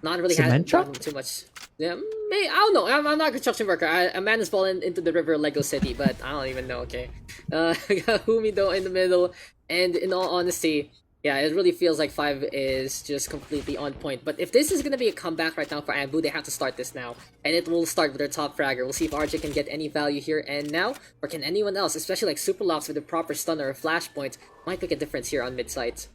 not really had too much. Yeah, I don't know. I'm not a construction worker. A man has fallen into the river Lego City, but I don't even know. Okay, got Humi though in the middle, and in all honesty, yeah, it really feels like fiVe is just completely on point. But if this is going to be a comeback right now for ANBU, they have to start this now. And it will start with their top fragger. We'll see if RJ can get any value here and now, or can anyone else, especially like Superlocks with a proper stun or a flashpoint, might make a difference here on mid sides.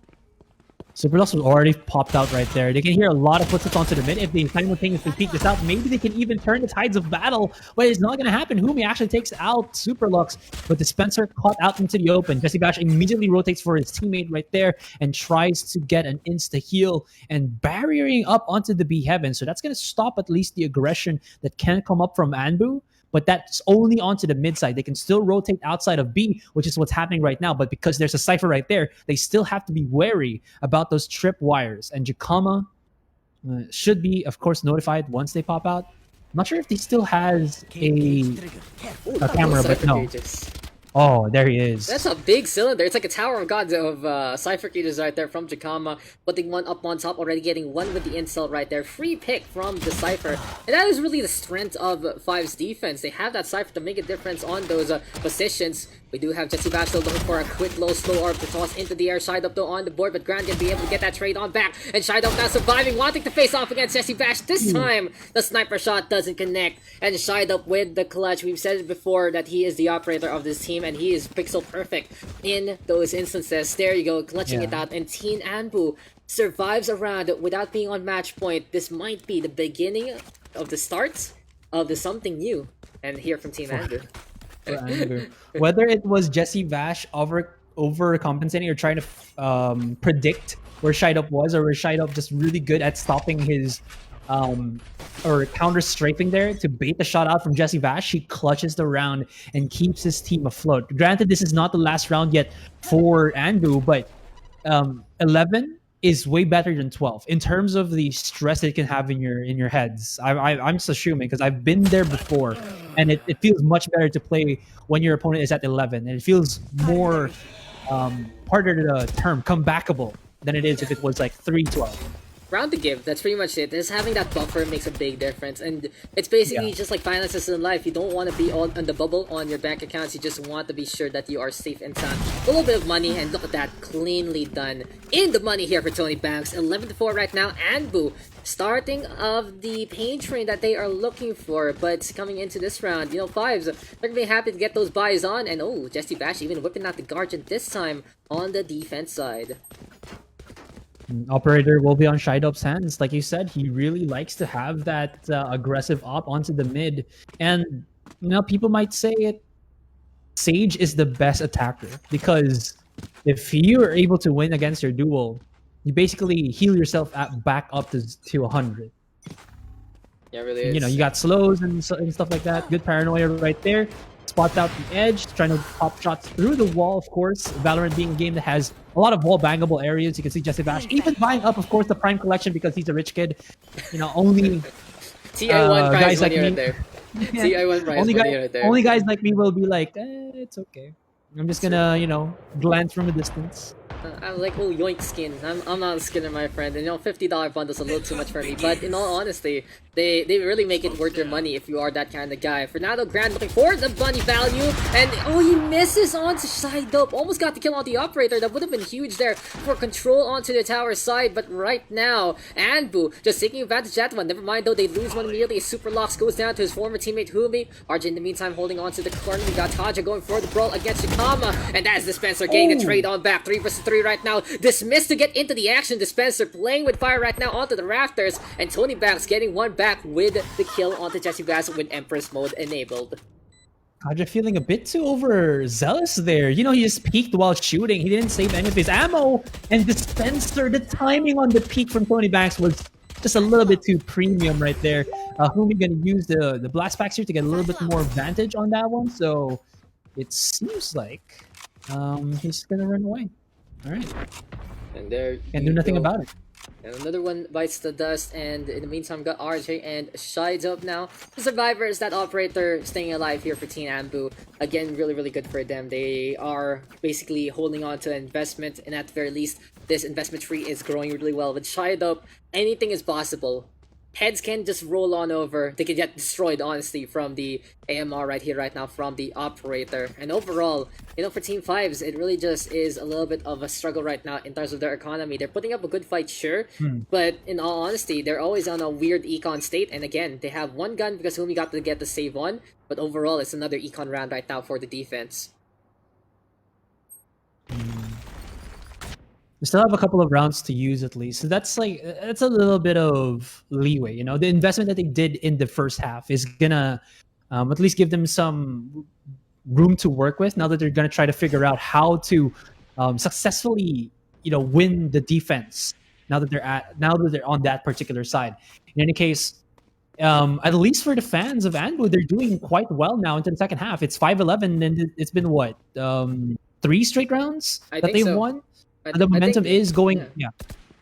Superlux was already popped out right there. They can hear a lot of footsteps onto the mid. If they simultaneously peek this out, maybe they can even turn the tides of battle. But it's not going to happen. Humi actually takes out Superlux, but Dispenser caught out into the open. Jesse Bash immediately rotates for his teammate right there and tries to get an insta-heal and barriering up onto the B Heaven. So that's going to stop at least the aggression that can come up from ANBU. But that's only onto the mid side. They can still rotate outside of B, which is what's happening right now. But because there's a Cypher right there, they still have to be wary about those trip wires. And Jakama should be, of course, notified once they pop out. I'm not sure if he still has a camera, but no. Oh, there he is. That's a big cylinder. It's like a tower of gods of Cypher Cages right there from Jakama. Putting one up on top, already getting one with the insult right there. Free pick from the Cypher. And that is really the strength of fiVe's defense. They have that Cypher to make a difference on those positions. We do have Jesse Bash looking for a quick low slow orb to toss into the air. Shide up though on the board, but Grant can be able to get that trade on back. And Shide up now surviving, wanting to face off against Jesse Bash. This time, the sniper shot doesn't connect. And Shide up with the clutch. We've said it before that he is the operator of this team, and he is pixel perfect in those instances. There you go, clutching it out. And Team ANBU survives a round without being on match point. This might be the beginning of the start of the something new. And here from Team ANBU. Whether it was Jesse Vash overcompensating or trying to predict where Shideup was, or was Shideup just really good at stopping his or counter strafing there to bait the shot out from Jesse Vash, he clutches the round and keeps his team afloat. Granted, this is not the last round yet for ANBU, but 11 is way better than 12 in terms of the stress it can have in your heads. I'm just assuming, because I've been there before, and it feels much better to play when your opponent is at 11, and it feels more harder to the term comebackable than it is if it was like 3-12. round to give. That's pretty much it. Just having that buffer makes a big difference, and it's basically just like finances in life. You don't want to be on the bubble on your bank accounts. You just want to be sure that you are safe and sound. A little bit of money, and look at that, cleanly done. In the money here for Tony Banks. 11-4 right now. ANBU starting of the pain train that they are looking for, but coming into this round, fives, they're gonna be happy to get those buys on, and Jesse Bash even whipping out the Guardian this time on the defense side. Operator will be on Shydop's hands. Like you said, he really likes to have that aggressive op onto the mid. And people might say it. Sage is the best attacker because if you are able to win against your duel, you basically heal yourself back up to 100. Yeah, really is. You got slows and stuff like that. Good paranoia right there. Spots out the edge, trying to pop shots through the wall, of course. Valorant being a game that has a lot of wall bangable areas. You can see Jesse Bash even buying up, of course, the Prime Collection because he's a rich kid. Only TI1 prize guys like money me. right there. TI1 prize money right there. Only guys like me will be like, it's okay. I'm just gonna, glance from a distance. I'm like, yoink skin. I'm not a skinner, my friend. And $50 bundle's a little too much for me. But in all honesty, they really make it worth your money if you are that kind of guy. Fernando Grand looking for the bunny value. And he misses onto side up. Almost got the kill on the operator. That would have been huge there for control onto the tower side. But right now, ANBU just taking advantage of that one. Never mind though, they lose one immediately. Super Locks goes down to his former teammate Humi. RJ in the meantime holding on to the corner. We got Taja going for the brawl against Shikama. And that is Dispenser getting the trade on back. 3 versus 3 right now. Dismissed to get into the action. Dispenser playing with fire right now onto the rafters. And Tony Banks getting one back with the kill onto Jesse Bass with Empress mode enabled. Kaja feeling a bit too overzealous there. He just peeked while shooting. He didn't save any of his ammo. And Dispenser, the timing on the peek from Tony Banks was just a little bit too premium right there. Humi gonna use the blast packs here to get a little bit more advantage on that one. So it seems like he's gonna run away. All right. And there can't do nothing about it. And another one bites the dust, and in the meantime got RJ and Shides up now. The survivors, that operator staying alive here for Team ANBU. Again, really, really good for them. They are basically holding on to investment, and at the very least, this investment tree is growing really well. With Shide up, anything is possible. Heads can just roll on over. They can get destroyed, honestly, from the AMR right here, right now, from the operator. And overall, for Team Fives, it really just is a little bit of a struggle right now in terms of their economy. They're putting up a good fight, sure, but in all honesty, they're always on a weird econ state. And again, they have one gun because Humi got to get the save on, but overall, it's another econ round right now for the defense. We still have a couple of rounds to use at least. So that's a little bit of leeway. The investment that they did in the first half is gonna at least give them some room to work with now that they're gonna try to figure out how to successfully win the defense now that they're on that particular side. In any case, at least for the fans of ANBU, they're doing quite well now into the second half. It's 5-11 and it's been what 3 straight rounds that they've won. The momentum is going,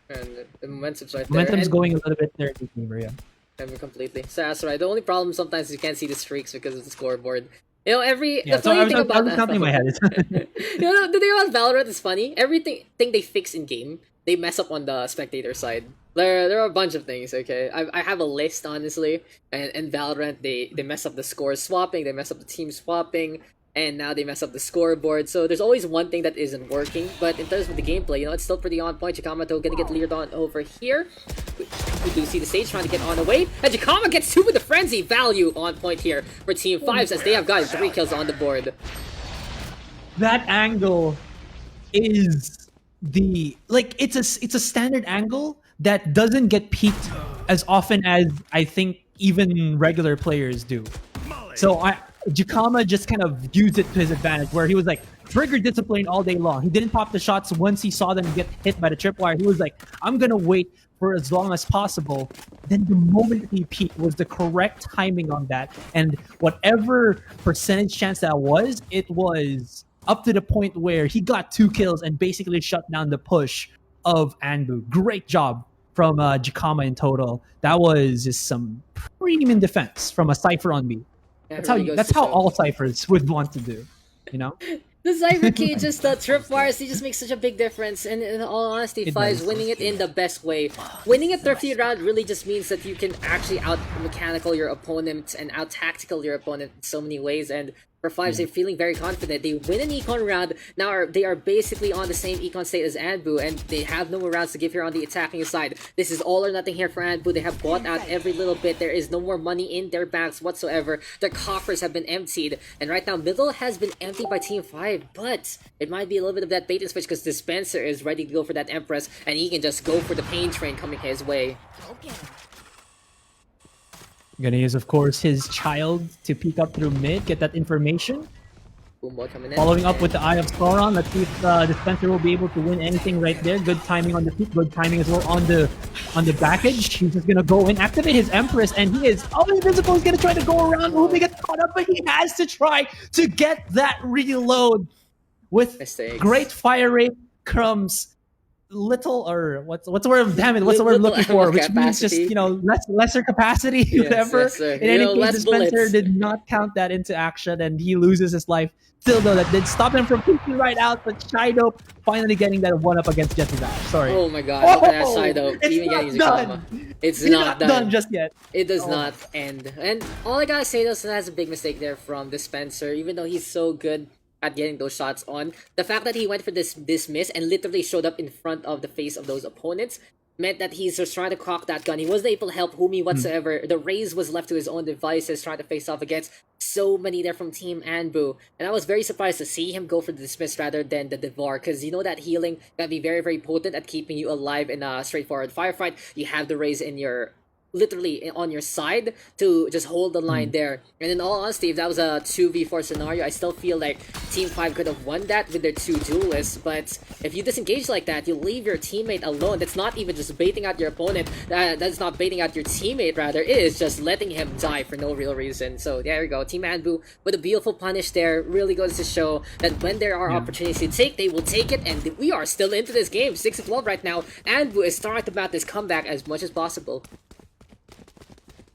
And the momentum's right there. Momentum's going a little bit there in favor, yeah. Completely. So that's right. The only problem sometimes is you can't see the streaks because of the scoreboard. The I was counting in my head. The thing about Valorant is funny. Everything they fix in game, they mess up on the spectator side. There are a bunch of things, okay? I have a list, honestly. And in Valorant, they mess up the score swapping, they mess up the team swapping, and now they mess up the scoreboard. So there's always one thing that isn't working. But in terms of the gameplay, it's still pretty on point. Jakamato gonna get leered on over here. We do see the Sage trying to get on the way. And Jakama gets 2 with the Frenzy. Value on point here for Team 5 as they have got 3 kills on the board. That angle is it's a standard angle that doesn't get peaked as often as I think even regular players do. So Jakama just kind of used it to his advantage, where he was like trigger discipline all day long. He didn't pop the shots once he saw them get hit by the tripwire. He was like, I'm gonna wait for as long as possible. Then the moment he peaked was the correct timing on that, and whatever percentage chance that was, it was up to the point where he got 2 kills and basically shut down the push of ANBU. Great job from Jakama in total. That was just some premium defense from a Cypher on me. That's how all ciphers would want to do, The The Zyber Key, just the tripwires, they just make such a big difference. And in all honesty, It fiVe's does. winning it in the best way. Winning a thrifty round really just means that you can actually out mechanical your opponent and out tactical your opponent in so many ways. And for fiVe, they're feeling very confident. They win an econ round. Now they are basically on the same econ state as ANBU, and they have no more rounds to give here on the attacking side. This is all or nothing here for ANBU. They have bought out every little bit. There is no more money in their banks whatsoever. Their coffers have been emptied, and right now middle has been emptied by Team 5, but it might be a little bit of that bait and switch because Dispenser is ready to go for that Empress, and he can just go for the pain train coming his way. Gonna use, of course, his child to peek up through mid, get that information. Boomboy coming in. Following up with the Eye of Sauron. Let's see if Dispenser will be able to win anything right there. Good timing on the peak, good timing as well on the package. He's just gonna go in, activate his Empress, and he is invisible. He's gonna try to go around. Umi gets caught up, but he has to try to get that reload with Mistakes. great fire rate. Crumbs. Little, or what's the word? Damn it! What's the word I'm looking for? Which means just lesser capacity, whatever. Yes, in any case, Dispenser did not count that into action, and he loses his life. Still though, that did stop him from peeking right out. But Shido finally getting that one up against Jesse Bash. Sorry. Oh my god! Look at that Shido. Even getting done. It's not done just yet. It does not end. And all I gotta say though, so that's a big mistake there from Dispenser. Even though he's so good at getting those shots on, the fact that he went for this miss and literally showed up in front of the face of those opponents meant that he's just trying to cock that gun. He wasn't able to help Humi whatsoever. The Raze was left to his own devices trying to face off against so many there from Team ANBU. And I was very surprised to see him go for the dismiss rather than the Devar, because you know that healing can be very, very potent at keeping you alive in a straightforward firefight. You have the Raze in your literally on your side to just hold the line there. And in all honesty, if that was a 2v4 scenario, I still feel like Team 5 could have won that with their two duelists. But if you disengage like that, you leave your teammate alone. That's not even just baiting out your opponent. That's not baiting out your teammate, rather. It is just letting him die for no real reason. So there you go. Team ANBU with a beautiful punish there really goes to show that when there are opportunities to take, they will take it. And we are still into this game. 6-12 right now. ANBU is starting to mount this comeback as much as possible.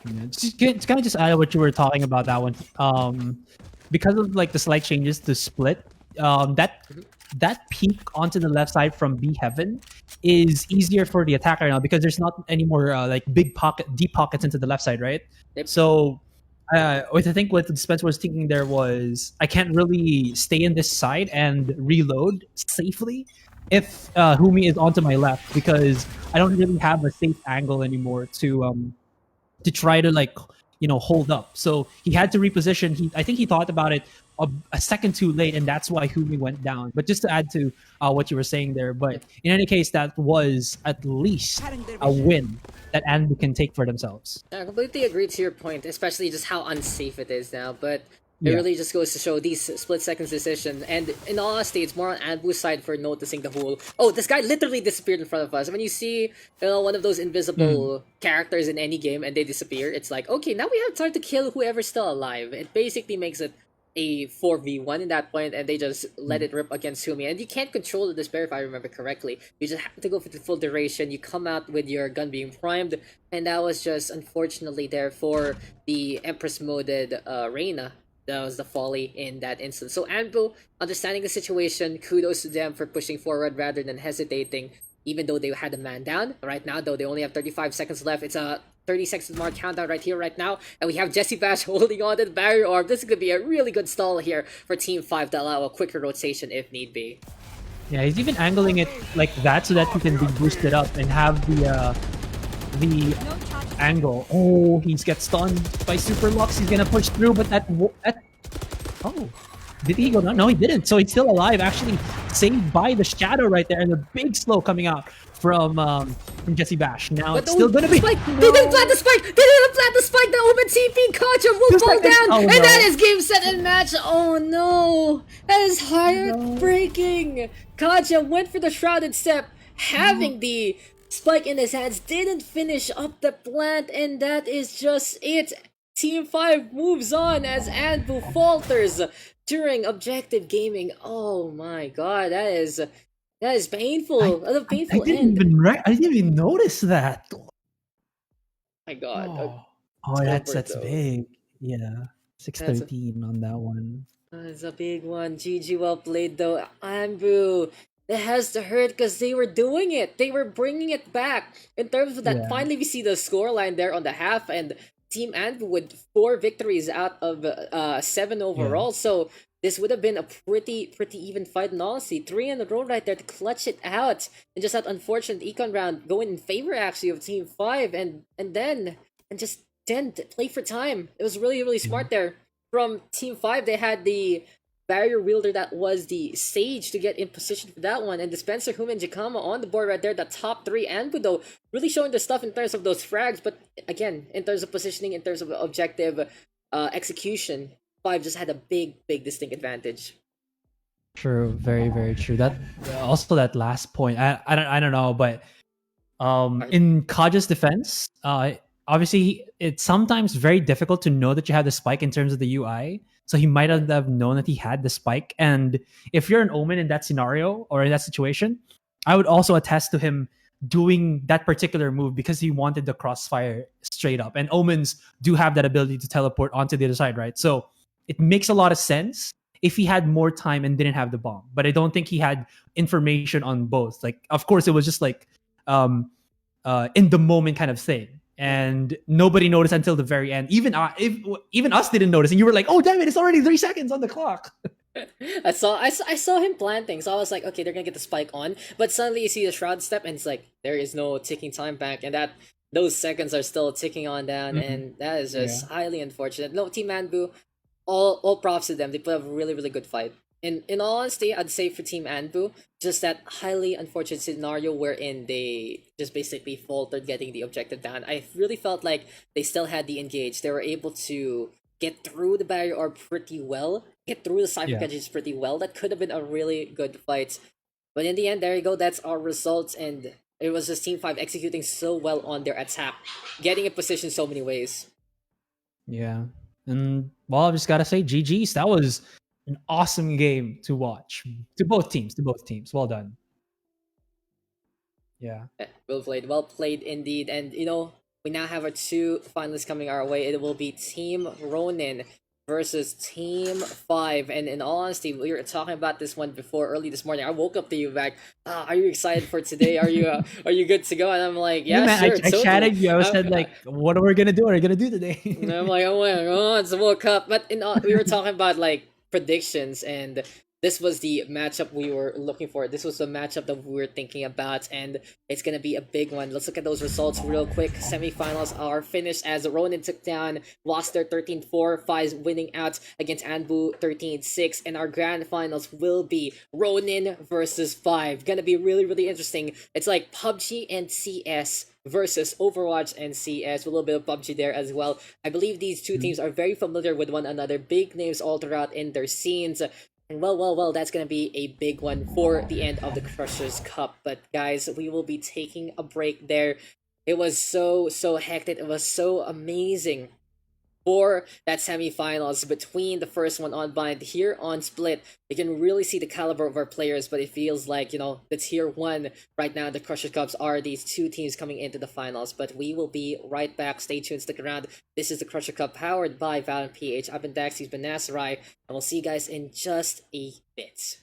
It's kind of just add what you were talking about that one. Because of like the slight changes to split, that peek onto the left side from B Heaven is easier for the attacker now because there's not any more like deep pockets into the left side, right? Yep. So I think what Spencer was thinking there was I can't really stay in this side and reload safely if Humi is onto my left because I don't really have a safe angle anymore to try to hold up. So he had to reposition. I think he thought about it a second too late, and that's why Humi went down. But just to add to what you were saying there, but in any case, that was at least a win that ANBU can take for themselves. I completely agree to your point, especially just how unsafe it is now. But it really just goes to show these split seconds decision. And in all honesty, it's more on ANBU's side for noticing the whole, oh, this guy literally disappeared in front of us. When you see one of those invisible characters in any game and they disappear, it's like, okay, now we have time to kill whoever's still alive. It basically makes it a 4v1 in that point, and they just let it rip against Humi. And you can't control the despair if I remember correctly. You just have to go for the full duration. You come out with your gun being primed, and that was just unfortunately there for the Empress moded Reyna. That was the folly in that instance. So ANBU, understanding the situation, kudos to them for pushing forward rather than hesitating, even though they had a man down. Right now, though, they only have 35 seconds left. It's a 30-second mark countdown right here, right now. And we have Jesse Bash holding on to the barrier orb. This is going to be a really good stall here for Team 5 to allow a quicker rotation if need be. Yeah, he's even angling it like that so that he can be boosted up and have the angle. Oh, he gets stunned by Super Lux. He's gonna push through, but oh, did he go down? No, he didn't. So he's still alive. Actually, saved by the shadow right there, and the big slow coming out from Jesse Bash. Now it's still gonna be. Spike. They didn't plant the spike. They didn't plant the spike. The open TP Khrusher will fall down, and that is game, set, and match. Oh no, that is heartbreaking. Khrusher went for the shrouded step, having the spike in his hands, didn't finish up the plant, and that is just it. Team 5 moves on as ANBU falters during objective gaming. Oh my god, that is painful. A painful I didn't even notice that. Oh my god. Oh, that's big. Yeah, 613 on that one. It's a big one. GG, well played though. ANBU, it has to hurt because they were doing it. They were bringing it back. In terms of that, Yeah. finally we see the scoreline there on the half, and Team ANBU with 4 victories out of 7 Yeah. overall. So this would have been a pretty even fight, and honestly, 3 in a row right there to clutch it out. And just that unfortunate econ round going in favor actually of Team Five, and just didn't play for time. It was really Yeah. smart there from Team Five. They had the barrier wielder that was the Sage to get in position for that one, and Dispenser, Hum, and Jakama on the board right there. The top three, and Budo really showing the stuff in terms of those frags, but again, in terms of positioning, in terms of objective execution, Five just had a big distinct advantage. True. Very true. That also that last point. I don't know, but Are- in Kaja's defense, obviously it's sometimes very difficult to know that you have the spike in terms of the UI. So he might not have known that he had the spike. And if you're an Omen in that scenario or in that situation, I would also attest to him doing that particular move because he wanted the crossfire straight up. And Omens do have that ability to teleport onto the other side, right? So it makes a lot of sense if he had more time and didn't have the bomb. But I don't think he had information on both. Like, of course, it was just like um, in the moment kind of thing, and nobody noticed until the very end. Even us didn't notice, and you were like, "Oh, damn it! It's already 3 seconds on the clock." I saw him planting, so I was like, okay, they're gonna get the spike on. But suddenly you see the shroud step, and it's like there is no ticking time back, and that those seconds are still ticking on down, Mhm. and that is Yeah. just highly unfortunate. No, Team Anbu, all props to them. They put up a really good fight. In all honesty, I'd say for Team Anbu, just that highly unfortunate scenario wherein they just basically faltered getting the objective down. I really felt like they still had the engage. They were able to get through the barrier or pretty well, get through the cyber Yeah. catches pretty well. That could have been a really good fight. But in the end, there you go. That's our results, and it was just Team Five executing so well on their attack, getting in position so many ways. Yeah. And well, I just gotta say, GG's. That was an awesome game to watch. To both teams. To both teams. Well done. Yeah. Well played indeed. And we now have our two finalists coming our way. It will be Team Ronin versus Team Five. And in all honesty, we were talking about this one before early this morning. I woke up to you back. Are you excited for today? Are you good to go? And I'm like, Yeah, yeah, man. sure, I totally. chatted you. I was said like, what are we gonna do? What are we gonna do today? And I'm like, oh my god, it's the World Cup. But we were talking about like predictions, and this was the matchup we were looking for. This was the matchup that we were thinking about, and it's gonna be a big one. Let's look at those results real quick. Semifinals are finished as Ronin took down Gloucester 13-4, Fives winning out against Anbu 13-6, and our grand finals will be Ronin versus Five. Gonna be really interesting. It's like PUBG and CS versus Overwatch and CS, a little bit of PUBG there as well. I believe these two teams are very familiar with one another, big names all throughout in their scenes. And well, that's gonna be a big one for the end of the Crushers Cup. But guys, we will be taking a break there. It was so hectic. It was so amazing for that semifinals between the first one on Bind here on Split. You can really see the caliber of our players, but it feels like, the tier 1 right now, the Crusher Cups are these two teams coming into the finals. But we will be right back. Stay tuned, stick around. This is the Crusher Cup powered by Valorant PH. I've been Daks, he's been Asurai, and we'll see you guys in just a bit.